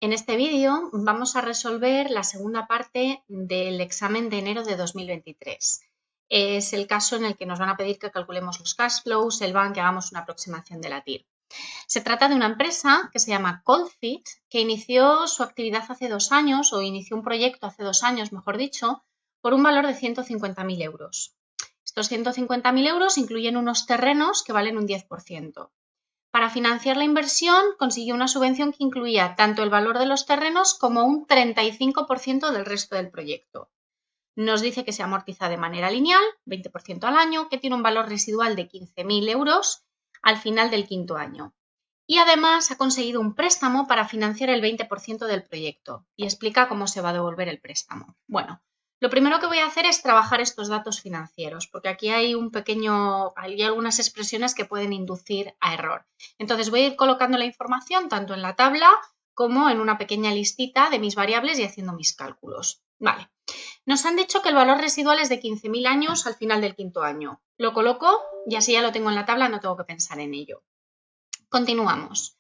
En este vídeo vamos a resolver la segunda parte del examen de enero de 2023. Es el caso en el que nos van a pedir que calculemos los cash flows, el BAN, que hagamos una aproximación de la TIR. Se trata de una empresa que se llama Coldfit, que inició su actividad hace 2 años, o inició un proyecto hace 2 años, mejor dicho, por un valor de 150.000 euros. Estos 150.000 euros incluyen unos terrenos que valen un 10%. Para financiar la inversión consiguió una subvención que incluía tanto el valor de los terrenos como un 35% del resto del proyecto. Nos dice que se amortiza de manera lineal, 20% al año, que tiene un valor residual de 15.000 euros al final del 5.º año. Y además ha conseguido un préstamo para financiar el 20% del proyecto y explica cómo se va a devolver el préstamo. Bueno, lo primero que voy a hacer es trabajar estos datos financieros, porque aquí hay algunas expresiones que pueden inducir a error. Entonces voy a ir colocando la información tanto en la tabla como en una pequeña listita de mis variables y haciendo mis cálculos. Vale, nos han dicho que el valor residual es de 15.000 años al final del 5.º año. Lo coloco y así ya lo tengo en la tabla, no tengo que pensar en ello. Continuamos.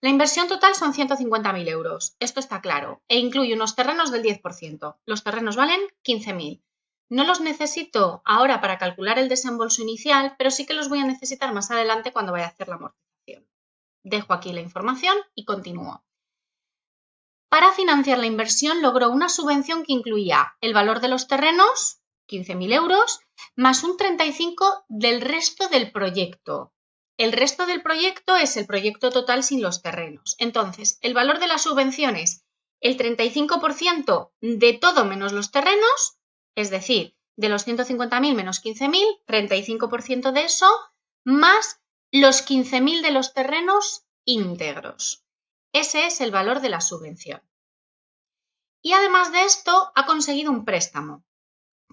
La inversión total son 150.000 euros, esto está claro, e incluye unos terrenos del 10%. Los terrenos valen 15.000. No los necesito ahora para calcular el desembolso inicial, pero sí que los voy a necesitar más adelante cuando vaya a hacer la amortización. Dejo aquí la información y continúo. Para financiar la inversión logró una subvención que incluía el valor de los terrenos, 15.000 euros, más un 35% del resto del proyecto. El resto del proyecto es el proyecto total sin los terrenos. Entonces, el valor de la subvención es el 35% de todo menos los terrenos, es decir, de los 150.000 menos 15.000, 35% de eso, más los 15.000 de los terrenos íntegros. Ese es el valor de la subvención. Y además de esto, ha conseguido un préstamo,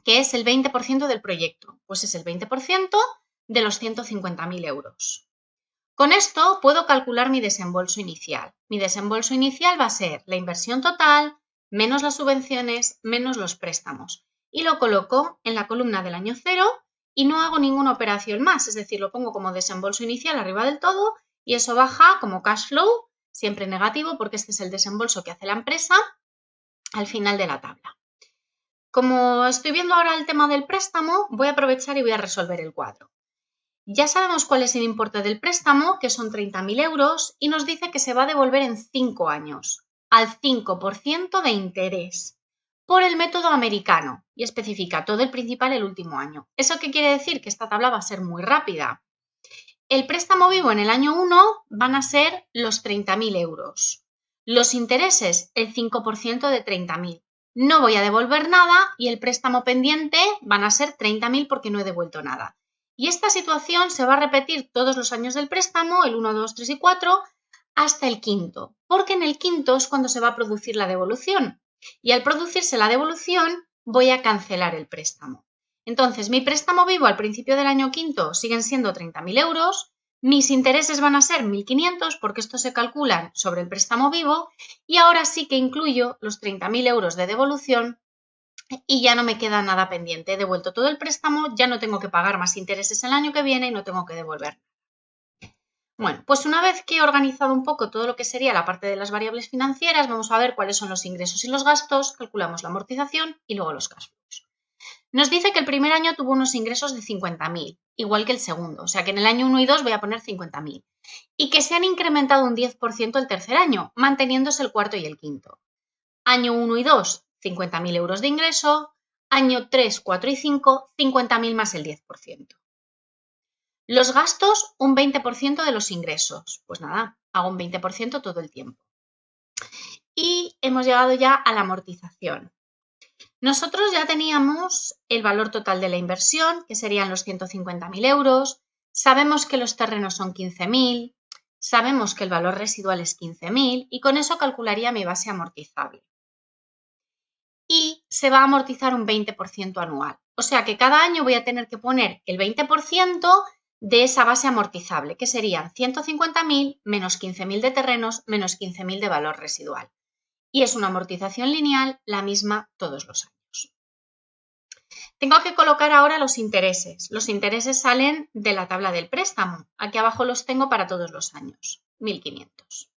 que es el 20% del proyecto, pues es el 20% de los 150.000 euros. Con esto puedo calcular mi desembolso inicial. Mi desembolso inicial va a ser la inversión total, menos las subvenciones, menos los préstamos. Y lo coloco en la columna del año 0 y no hago ninguna operación más, es decir, lo pongo como desembolso inicial arriba del todo y eso baja como cash flow, siempre negativo porque este es el desembolso que hace la empresa al final de la tabla. Como estoy viendo ahora el tema del préstamo, voy a aprovechar y voy a resolver el cuadro. Ya sabemos cuál es el importe del préstamo, que son 30.000 euros, y nos dice que se va a devolver en 5 años, al 5% de interés, por el método americano, y especifica todo el principal el último año. ¿Eso qué quiere decir? Que esta tabla va a ser muy rápida. El préstamo vivo en el año 1 van a ser los 30.000 euros. Los intereses, el 5% de 30.000. No voy a devolver nada y el préstamo pendiente van a ser 30.000 porque no he devuelto nada. Y esta situación se va a repetir todos los años del préstamo, el 1, 2, 3 y 4, hasta el 5.º, porque en el 5.º es cuando se va a producir la devolución. Y al producirse la devolución, voy a cancelar el préstamo. Entonces, mi préstamo vivo al principio del año 5.º siguen siendo 30.000 euros, mis intereses van a ser 1.500 porque estos se calculan sobre el préstamo vivo y ahora sí que incluyo los 30.000 euros de devolución y ya no me queda nada pendiente. He devuelto todo el préstamo, ya no tengo que pagar más intereses el año que viene y no tengo que devolver. Bueno, pues una vez que he organizado un poco todo lo que sería la parte de las variables financieras, vamos a ver cuáles son los ingresos y los gastos, calculamos la amortización y luego los cash flows. Nos dice que el primer año tuvo unos ingresos de 50.000, igual que el segundo, o sea que en el año 1 y 2 voy a poner 50.000, y que se han incrementado un 10% el tercer año, manteniéndose el cuarto y el quinto. Año 1 y 2, 50.000 euros de ingreso, año 3, 4 y 5, 50.000 más el 10%. Los gastos, un 20% de los ingresos. Pues nada, hago un 20% todo el tiempo. Y hemos llegado ya a la amortización. Nosotros ya teníamos el valor total de la inversión, que serían los 150.000 euros. Sabemos que los terrenos son 15.000. Sabemos que el valor residual es 15.000 y con eso calcularía mi base amortizable. Y se va a amortizar un 20% anual. O sea que cada año voy a tener que poner el 20% de esa base amortizable, que serían 150.000 menos 15.000 de terrenos menos 15.000 de valor residual. Y es una amortización lineal, la misma todos los años. Tengo que colocar ahora los intereses. Los intereses salen de la tabla del préstamo. Aquí abajo los tengo para todos los años, 1.500.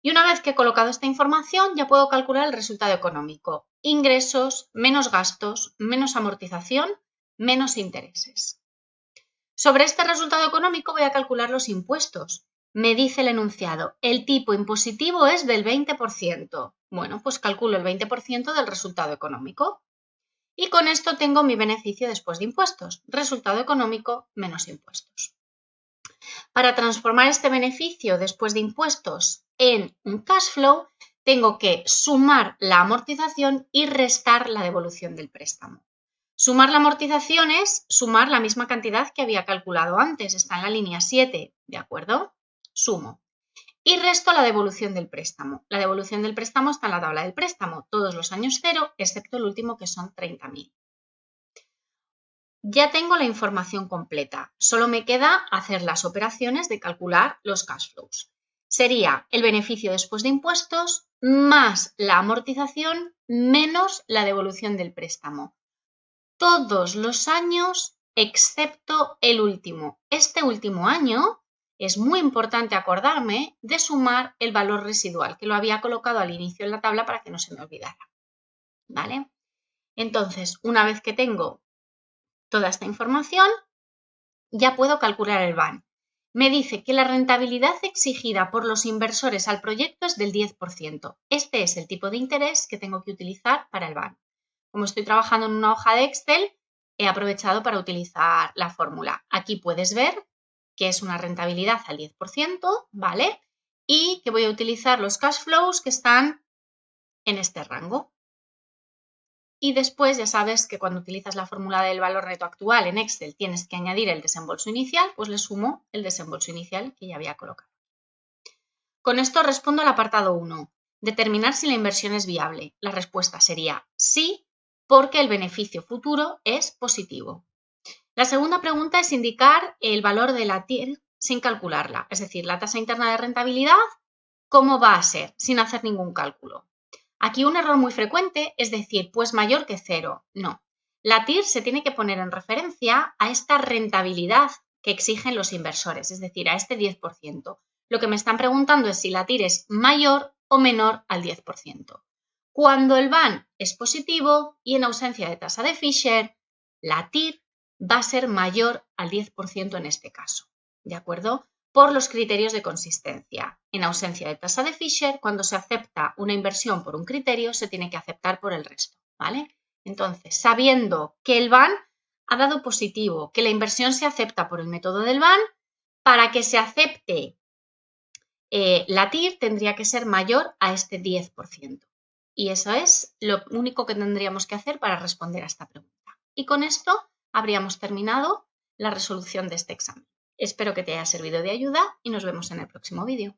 Y una vez que he colocado esta información, ya puedo calcular el resultado económico. Ingresos, menos gastos, menos amortización, menos intereses. Sobre este resultado económico voy a calcular los impuestos. Me dice el enunciado, el tipo impositivo es del 20%. Bueno, pues calculo el 20% del resultado económico. Y con esto tengo mi beneficio después de impuestos. Resultado económico menos impuestos. Para transformar este beneficio después de impuestos en un cash flow, tengo que sumar la amortización y restar la devolución del préstamo. Sumar la amortización es sumar la misma cantidad que había calculado antes, está en la línea 7, ¿de acuerdo? Sumo. Y resto la devolución del préstamo. La devolución del préstamo está en la tabla del préstamo, todos los años 0, excepto el último que son 30.000. Ya tengo la información completa, solo me queda hacer las operaciones de calcular los cash flows. Sería el beneficio después de impuestos más la amortización menos la devolución del préstamo. Todos los años excepto el último. Este último año es muy importante acordarme de sumar el valor residual, que lo había colocado al inicio en la tabla para que no se me olvidara. ¿Vale? Entonces, una vez que tengo toda esta información, ya puedo calcular el BAN. Me dice que la rentabilidad exigida por los inversores al proyecto es del 10%. Este es el tipo de interés que tengo que utilizar para el BAN. Como estoy trabajando en una hoja de Excel, he aprovechado para utilizar la fórmula. Aquí puedes ver que es una rentabilidad al 10%, ¿vale? Y que voy a utilizar los cash flows que están en este rango. Y después ya sabes que cuando utilizas la fórmula del valor neto actual en Excel tienes que añadir el desembolso inicial, pues le sumo el desembolso inicial que ya había colocado. Con esto respondo al apartado 1. Determinar si la inversión es viable. La respuesta sería sí, porque el beneficio futuro es positivo. La segunda pregunta es indicar el valor de la TIR sin calcularla, es decir, la tasa interna de rentabilidad, ¿cómo va a ser? Sin hacer ningún cálculo. Aquí un error muy frecuente es decir, pues mayor que 0. No. La TIR se tiene que poner en referencia a esta rentabilidad que exigen los inversores, es decir, a este 10%. Lo que me están preguntando es si la TIR es mayor o menor al 10%. Cuando el BAN es positivo y en ausencia de tasa de Fisher, la TIR va a ser mayor al 10% en este caso, ¿de acuerdo? Por los criterios de consistencia. En ausencia de tasa de Fisher, cuando se acepta una inversión por un criterio, se tiene que aceptar por el resto, ¿vale? Entonces, sabiendo que el BAN ha dado positivo, que la inversión se acepta por el método del BAN, para que se acepte la TIR tendría que ser mayor a este 10%. Y eso es lo único que tendríamos que hacer para responder a esta pregunta. Y con esto habríamos terminado la resolución de este examen. Espero que te haya servido de ayuda y nos vemos en el próximo vídeo.